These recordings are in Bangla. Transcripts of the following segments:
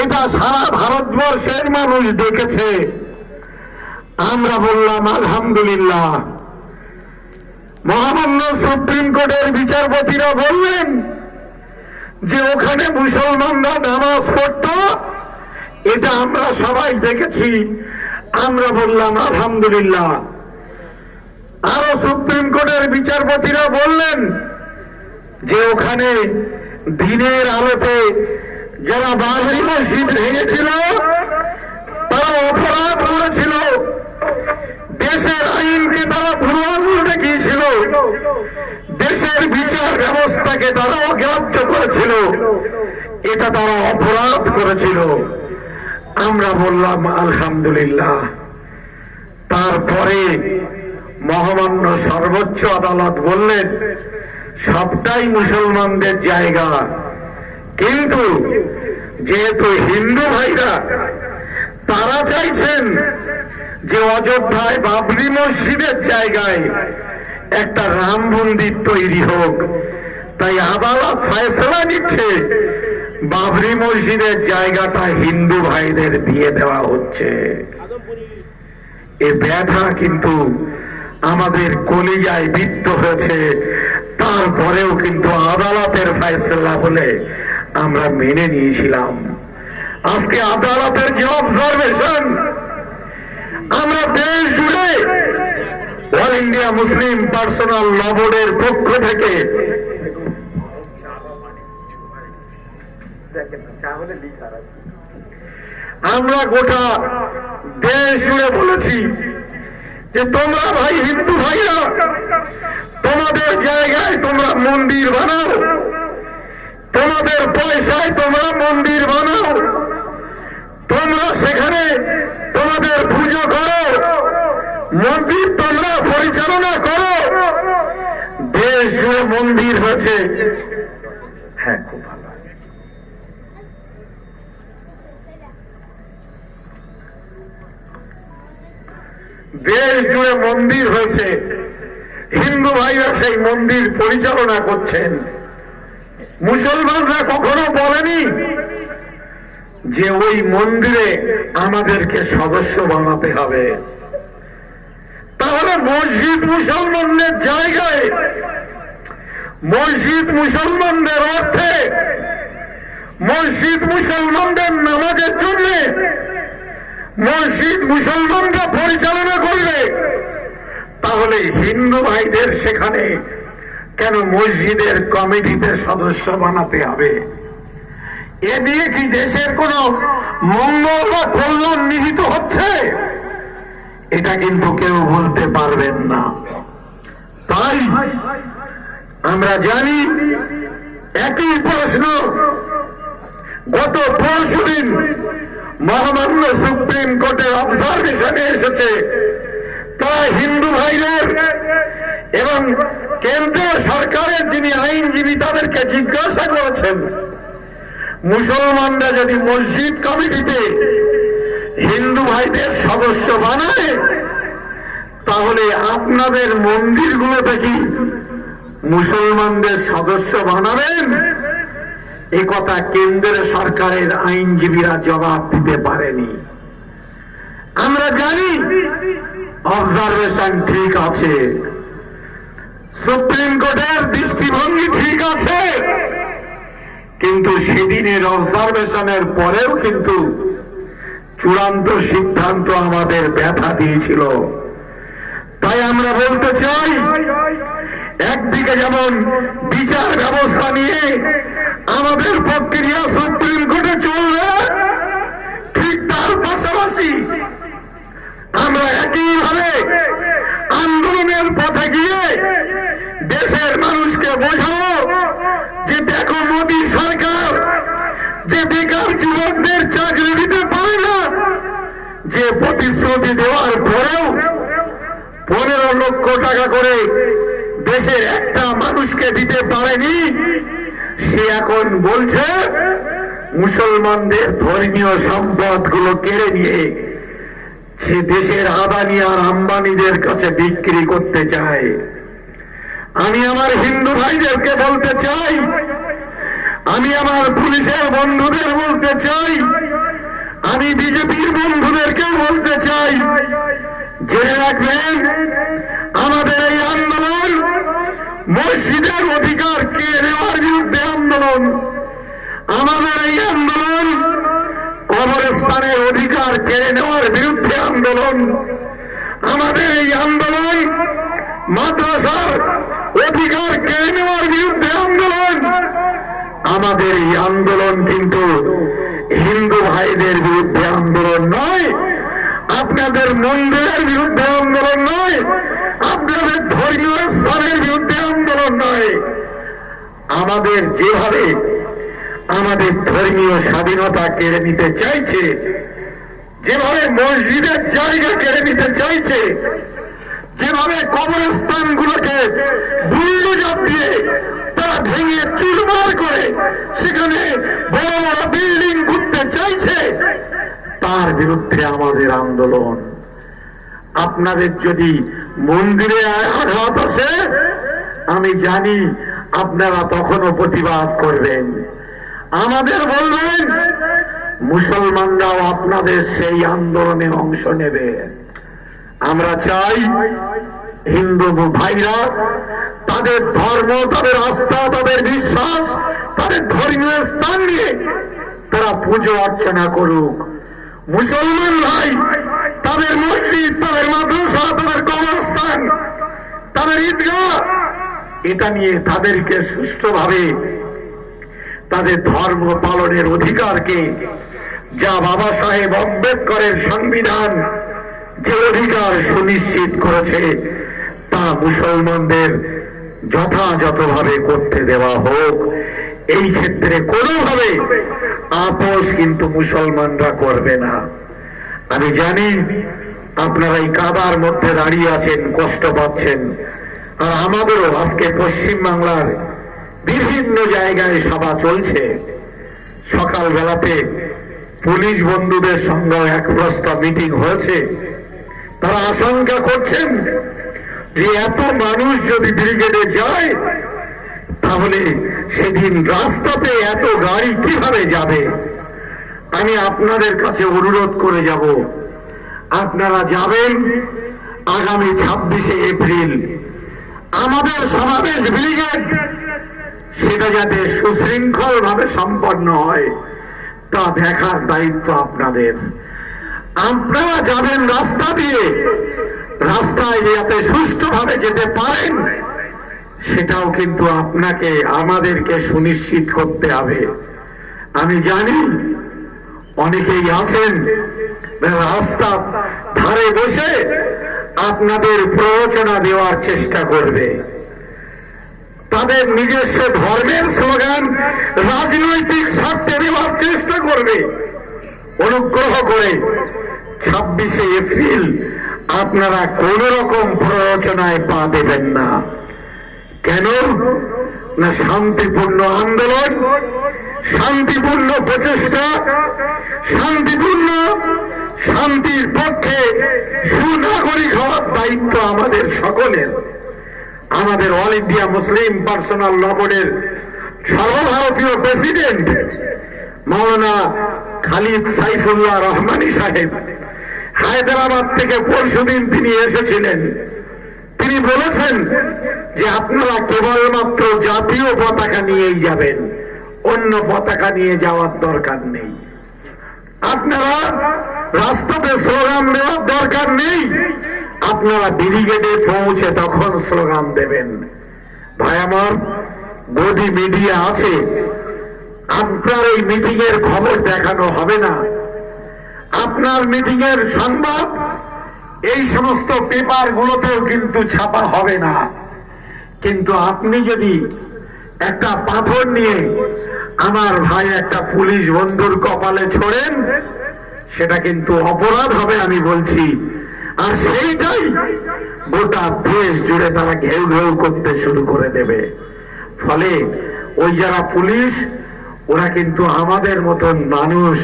এটা সারা ভারতবর্ষের মানুষ দেখেছে। আমরা বললাম আলহামদুলিল্লাহ। মহামান্য সুপ্রিম কোর্টের বিচারপতিরা বললেন যে ওখানে মুসলমানরা নামাজ পড়ত, এটা আমরা সবাই দেখেছি। আমরা বললাম আলহামদুলিল্লাহ। আরো সুপ্রিম কোর্টের বিচারপতিরা বললেন যে ওখানে দিনের আলোতে যারা বাবরি মসজিদ ভেঙেছিল তারা অপরাধ করেছিল, দেশের আইনকে তারা ভুল দেখিয়েছিল, দেশের বিচার ব্যবস্থাকে তারা অগ্রাহ্য করেছিল, এটা তারা অপরাধ করেছিল। আমরা বললাম আলহামদুলিল্লাহ। তারপরে মহামান্য সর্বোচ্চ আদালত বললেন সবটাই মুসলমানদের জায়গা, কিন্তু যেহেতু হিন্দু ভাইরা তারা চাইছেন যে অযোধ্যায় বাবরি মসজিদের জায়গায় একটা রাম মন্দির তৈরি হোক, তাই আদালত ফয়সালা নিচ্ছে বাবরি মসজিদের জায়গাটা হিন্দু ভাইদের দিয়ে দেওয়া হচ্ছে। এ ব্যথা কিন্তু আমাদের কলিজায় বিদ্ধ হয়েছে। তারপরেও কিন্তু আদালতের ফয়সালা বলে আমরা মেনে নিয়েছিলাম। আজকে আদালতের যে অবজারভেশন, আমরা দেশ জুড়ে অল ইন্ডিয়া মুসলিম পার্সোনাল ল বোর্ডের পক্ষ থেকে আমরা গোটা দেশ জুড়ে বলেছি যে তোমরা ভাই হিন্দু ভাইরা তোমাদের জায়গায় তোমরা মন্দির বানাও, তোমাদের পয়সায় তোমরা মন্দির বানাও, তোমরা সেখানে তোমাদের পুজো করো, মন্দির তোমরা পরিচালনা করো। দেশ জুড়ে মন্দির হয়েছে। হ্যাঁ, খুব ভালো। দেশ জুড়ে মন্দির হয়েছে, হিন্দু ভাইরা সেই মন্দির পরিচালনা করছেন। মুসলমানরা কখনো বলেনি যে ওই মন্দিরে আমাদেরকে সদস্য বানাতে হবে। তাহলে মসজিদ মুসলমানদের জায়গায়, মসজিদ মুসলমানদের অর্থে, মসজিদ মুসলমানদের নামাজের জন্য মসজিদ মুসলমানরা পরিচালনা করবে, তাহলে হিন্দু ভাইদের সেখানে কেন মসজিদের কমিটিতে সদস্য বানাতে হবে? এ দিয়ে কি দেশের কোন মঙ্গল বা কল্যাণ নিহিত হচ্ছে? এটা কিন্তু কেউ বলতে পারবেন না। তাই আমরা জানি একই প্রশ্ন গত পরশুদিন মহামান্য সুপ্রিম কোর্টের অবজারভেশনে এসেছে। তারা হিন্দু ভাইদের এবং কেন্দ্রীয় সরকারের যিনি আইনজীবী তাদেরকে জিজ্ঞাসা করেছেন, মুসলমানরা যদি মসজিদ কমিটিতে হিন্দু ভাইদের সদস্য বানায়, তাহলে আপনাদের মন্দিরগুলোতে কি মুসলমানদের সদস্য বানাবেন? এ কথা কেন্দ্রের সরকারের আইনজীবীরা জবাব দিতে পারেনি। আমরা জানি অবজারভেশন ঠিক আছে, সুপ্রিম কোর্টের দৃষ্টিভঙ্গি ঠিক আছে, কিন্তু সেদিনের অবজারভেশনের পরেও কিন্তু চূড়ান্ত সিদ্ধান্ত আমাদের ব্যথা দিয়েছিল। তাই আমরা বলতে চাই, একদিকে যেমন বিচার ব্যবস্থা নিয়ে আমাদের প্রক্রিয়া সুপ্রিম কোর্টে চলবে, ঠিক তার পাশাপাশি আমরা একইভাবে আন্দোলনের পথে গিয়ে দেশের মানুষকে বোঝাবো যে দেখো মোদী সরকার যে বেকার যুবকদের চাকরি দিতে পারে না, যে প্রতিশ্রুতি দেওয়ার পরেও 15 লক্ষ টাকা করে দেশের একটা মানুষকে দিতে পারেনি, সে এখন বলছে মুসলমানদের ধর্মীয় সম্পদ গুলো কেড়ে নিয়ে সে দেশের আদানি আর আম্বানিদের কাছে বিক্রি করতে চায়। আমি আমার হিন্দু ভাইদেরকে বলতে চাই, আমি আমার পুলিশের বন্ধুদের বলতে চাই, আমি বিজেপির বন্ধুদেরকেও বলতে চাই, জেনে রাখবেন আমাদের এই আন্দোলন মসজিদের অধিকার কেড়ে নেওয়ার বিরুদ্ধে আন্দোলন, আমাদের এই আন্দোলন কবরস্থানের অধিকার কেড়ে নেওয়ার বিরুদ্ধে আন্দোলন, আমাদের এই আন্দোলন মাদ্রাসার অধিকার কেড়ে নেওয়ার বিরুদ্ধে আন্দোলন, আমাদের এই আন্দোলন কিন্তু হিন্দু ভাইদের বিরুদ্ধে আন্দোলন নয়, আপনাদের মন্দিরের বিরুদ্ধে আন্দোলন নয়, আপনাদের ধর্মীয় স্থানের বিরুদ্ধে আন্দোলন নয়। আমাদের যেভাবে আমাদের ধর্মীয় স্বাধীনতা কেড়ে নিতে চাইছে, যেভাবে মসজিদের জায়গা কেড়ে নিতে চাইছে, যেভাবে কবরস্থানগুলোকে বুলডোজার দিয়ে তারা ভেঙে চুরমার করে সেখানে বড় বড় বিল্ডিং করতে চাইছে, তার বিরুদ্ধে আমাদের আন্দোলন। আপনাদের যদি মন্দিরে আঘাত আসে, আমি জানি আপনারা তখনও প্রতিবাদ করবেন, আমাদের বলবেন, মুসলমানরাও আপনাদের সেই আন্দোলনে অংশ নেবে। আমরা চাই হিন্দু ভাইরা তাদের ধর্ম, তাদের আস্থা, তাদের বিশ্বাস, তাদের ধর্মীয় স্থান নিয়ে তারা পুজো অর্চনা করুক। মুসলমান ভাই তাদের মসজিদ, তাদের মাদ্রাসা, তাদের কবরস্থান, তাদের ঈদগাহ, এটা নিয়ে তাদেরকে সুষ্ঠুভাবে তাদের ধর্ম পালনের অধিকারকে, যা বাবা সাহেব আম্বেদকরের সংবিধান যে অধিকার সুনিশ্চিত করেছে, তা মুসলমানদের যথাযথভাবে করতে দেওয়া হোক। এই ক্ষেত্রে কোনোভাবে আপোষ কিন্তু মুসলমানরা করবে না। আমি জানি আপনারা এই কাদার মধ্যে দাঁড়িয়ে আছেন, কষ্ট পাচ্ছেন, আর আমাদেরও আজকে পশ্চিম বাংলার বিভিন্ন জায়গায় সভা চলছে। সকালবেলাতে পুলিশ বন্ধুদের সঙ্গে এক প্রস্তাব মিটিং হয়েছে। তারা আশঙ্কা করছেন যে এত মানুষ যদি ব্রিগেডে যায়, তাহলে সেদিন রাস্তাতে এত গাড়ি কিভাবে যাবে। আমি আপনাদের কাছে অনুরোধ করে যাব, আপনারা যাবেন আগামী 26শে এপ্রিল আমাদের সমাবেশ ব্রিগেড, সেটা যাতে সুশৃঙ্খল ভাবে সম্পন্ন হয় তা দেখার দায়িত্ব আপনাদের। আপনারা যাবেন রাস্তা দিয়ে, রাস্তায় যাতে সুষ্ঠুভাবে যেতে পারেন সেটাও কিন্তু আপনাকে আমাদেরকে সুনিশ্চিত করতে হবে। আমি জানি অনেকেই আছেন রাস্তা ধারে বসে আপনাদের প্ররোচনা দেওয়ার চেষ্টা করবে, তাদের নিজস্ব ধর্মের স্লোগান রাজনৈতিক স্বার্থে দেওয়ার চেষ্টা করবে। অনুগ্রহ করে 26শে এপ্রিল আপনারা কোন রকম প্ররোচনায় পা দেবেন না। কেন না, শান্তিপূর্ণ আন্দোলন, শান্তিপূর্ণ প্রচেষ্টা, শান্তিপূর্ণ শান্তির পক্ষে সুনাগরিক হওয়ার দায়িত্ব আমাদের সকলের। আমাদের অল ইন্ডিয়া মুসলিম পার্সোনাল ল বোর্ডের সর্বভারতীয় প্রেসিডেন্ট মাওলানা খালিদ সাইফুল্লাহ রহমানী সাহেব হায়দ্রাবাদ থেকে পরশুদিন তিনি এসেছিলেন। তিনি বলেছেন যে আপনারা কেবলমাত্র জাতীয় পতাকা নিয়েই যাবেন, অন্য পতাকা নিয়ে যাওয়ার দরকার নেই। আপনারা রাস্তাতে স্লোগান দেওয়ার দরকার নেই, আপনারা ব্রিগেডে পৌঁছে তখন স্লোগান দেবেন। ভাই আমার, গদি মিডিয়া আছে, আপনার এই মিটিং এর খবর দেখানো হবে না, আপনার মিটিং এর সংবাদ এই সমস্ত পেপার গুলোতেও কিন্তু ছাপা হবে না। কিন্তু আপনি যদি একটা পাথর নিয়ে আমার ভাই একটা পুলিশ বন্ধুর কপালে ছোড়েন, সেটা কিন্তু অপরাধ হবে, আমি বলছি। আর সেইটাই গোটা দেশ জুড়ে তারা ঘেউ ঘেউ করতে শুরু করে দেবে। ফলে ওই যারা পুলিশ, ওরা কিন্তু আমাদের মতন মানুষ।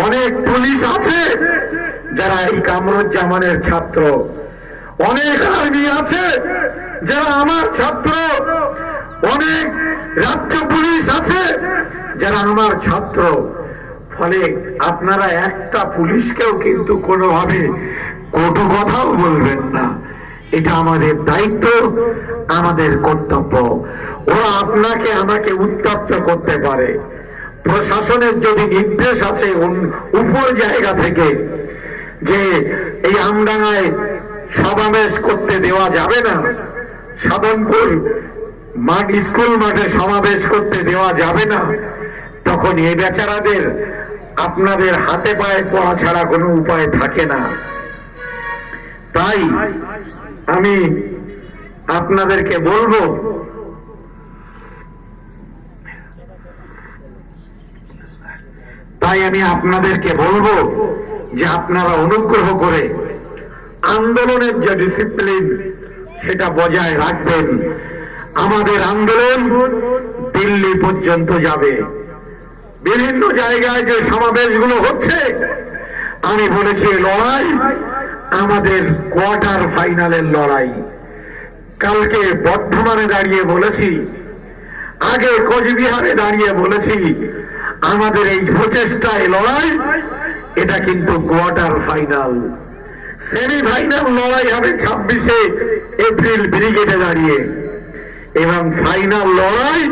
অনেক পুলিশ আছে যারা এই কামরুজ্জামানের ছাত্র, অনেক আর্মি আছে যারা আমার ছাত্র, অনেক রাজ্য পুলিশ আছে যারা আমার ছাত্র। ফলে আপনারা একটা পুলিশকেও কিন্তু কোনোভাবে কটু কথাও বলবেন না। এটা আমাদের দায়িত্ব, আমাদের কর্তব্য। ওরা আপনাকে আমাকে উত্তপ্ত করতে পারে। প্রশাসনের যদি নির্দেশ আছে উপর জায়গা থেকে যে এই আমডাঙ্গায় সমাবেশ করতে দেওয়া যাবে না, সাধনপুর স্কুল মাঠে সমাবেশ করতে দেওয়া যাবে না, তখন এই বেচারাদের আপনাদের হাতে পায়ে পড়া ছাড়া কোনো উপায় থাকে না। তাই আমি আপনাদেরকে বলবো, যে আপনারা অনুগ্রহ করে আন্দোলনের যে ডিসিপ্লিন সেটা বজায় রাখবেন। আমাদের আন্দোলন দিল্লি পর্যন্ত যাবে। বিভিন্ন জায়গায় যে সমাবেশগুলো হচ্ছে, আমি বলেছি লড়াই আমাদের কোয়ার্টার ফাইনালের লড়াই। কালকে বর্ধমানে দাঁড়িয়ে বলেছি, আগে কোচবিহারে দাঁড়িয়ে বলেছি, আমাদের এই প্রচেষ্টায় লড়াই এটা কিন্তু কোয়ার্টার ফাইনাল। সেমিফাইনাল লড়াই হবে 26শে এপ্রিল ব্রিগেডে দাঁড়িয়ে, এবং ফাইনাল লড়াই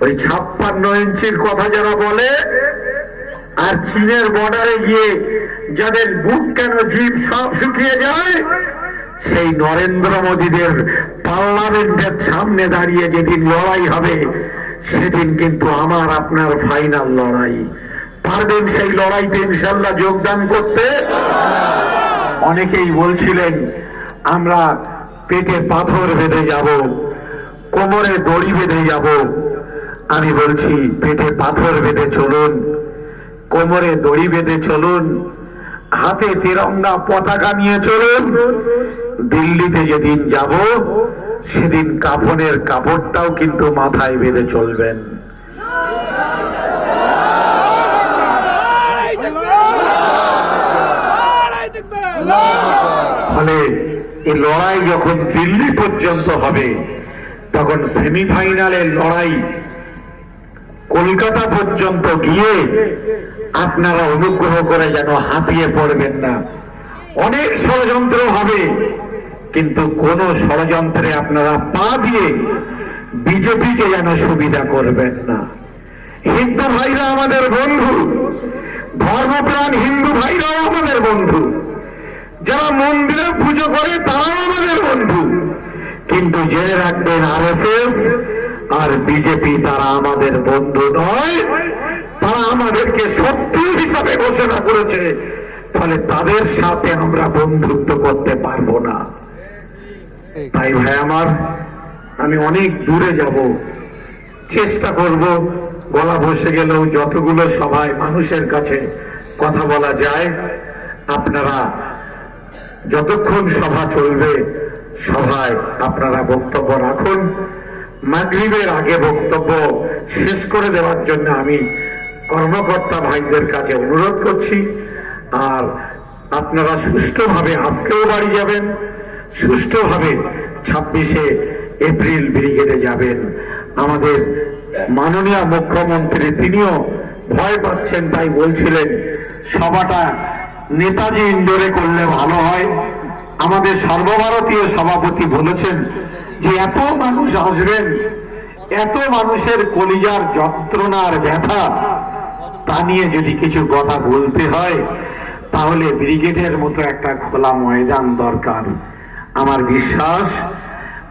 ওই 56 ইঞ্চির কথা যারা বলে আর চীনের বর্ডারে গিয়ে যাদের বুক কেন জিভ সব শুকিয়ে যায়, সেই নরেন্দ্র মোদীদের পার্লামেন্টের সামনে দাঁড়িয়ে যেদিন লড়াই হবে, সেদিন কিন্তু আমার আপনার ফাইনাল লড়াই। পারবেন সেই লড়াইতে ইনশাল্লাহ যোগদান করতে? অনেকেই বলছিলেন আমরা পেটে পাথর বেঁধে যাব, কোমরে দড়ি বেঁধে যাব। আমি বলছি পেটে পাথর বেঁধে চলুন, কোমরে দড়ি বেঁধে চলুন, হাতে তিরঙ্গা পতাকা নিয়ে চলুন। দিল্লিতে যেদিন যাব সেদিন কাফনের কাপড়টাও কিন্তু মাথায় বেঁধে চলবেন। ফলে এই লড়াই যখন দিল্লি পর্যন্ত হবে, তখন সেমিফাইনালের লড়াই কলকাতা পর্যন্ত গিয়ে আপনারা অনুগ্রহ করে যেন হাঁপিয়ে পড়বেন না। অনেক ষড়যন্ত্র হবে, কিন্তু কোন ষড়যন্ত্রে আপনারা পা দিয়ে বিজেপিকে যেন সুবিধা করবেন না। হিন্দু ভাইরা আমাদের বন্ধু, ধর্মপ্রাণ হিন্দু ভাইরাও আমাদের বন্ধু, যারা মন্দিরে পুজো করে তারাও আমাদের বন্ধু। কিন্তু জেনে রাখবেন আরএসএস আর বিজেপি তারা আমাদের বন্ধু নয়, তারা আমাদেরকে শত্রু হিসাবে ঘোষণা করেছে। ফলে তাদের সাথে আমরা বন্ধুত্ব করতে পারবো না। তাই ভাই আমার, আমি অনেক দূরে যাব, চেষ্টা করব গলা বসে গেলেও যতগুলো সভায় মানুষের কাছে কথা বলা যায়, আপনারা যতক্ষণ সভা চলবে সভায় আপনারা বক্তব্য রাখুন। মাগরিবের আগে বক্তব্য শেষ করে দেওয়ার জন্য আমি কর্মকর্তা ভাইদের কাছে অনুরোধ করছি। আর আপনারা সুষ্ঠুভাবে আজকেও বাড়ি যাবেন, সুষ্ঠুভাবে 26শে এপ্রিল ব্রিগেডে যাবেন। আমাদের মাননীয় মুখ্যমন্ত্রী তিনিও ভয় পাচ্ছেন, তাই বলছিলেন সভাটা নেতাজি ইন্ডোরে করলে ভালো হয়। আমাদের সর্বভারতীয় সভাপতি বলেছেন যে এত মানুষ আসবেন, এত মানুষের কলিজার যন্ত্রণার ব্যথা, তা নিয়ে যদি কিছু কথা বলতে হয় তাহলে ব্রিগেডের মতো একটা খোলা ময়দান দরকার। আমার বিশ্বাস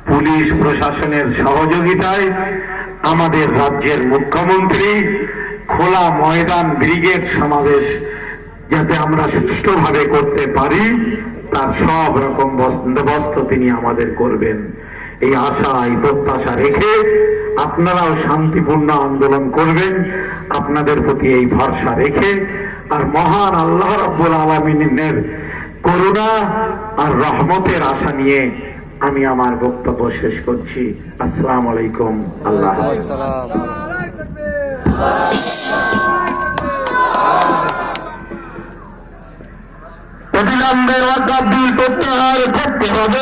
পুলিশ প্রশাসনের সহযোগিতায় আমাদের রাজ্যের মুখ্যমন্ত্রী খোলা ময়দান ব্রিগেড সমাবেশ যাতে আমরা সুষ্ঠুভাবে করতে পারি, তার সব রকম বন্দোবস্ত তিনি আমাদের করবেন। এই আশা, এই প্রত্যাশা রেখে আপনারাও শান্তিপূর্ণ আন্দোলন করবেন, আপনাদের প্রতি এই ভরসা রেখে, আর মহান আল্লাহ রাব্বুল আলামিনের করুণা আর রহমতের আশা নিয়ে আমি আমার বক্তব্য শেষ করছি। আসসালামু আলাইকুম। আল্লাহ অবিলম্বে ওয়াকফ বিল প্রত্যাহার করতে হবে।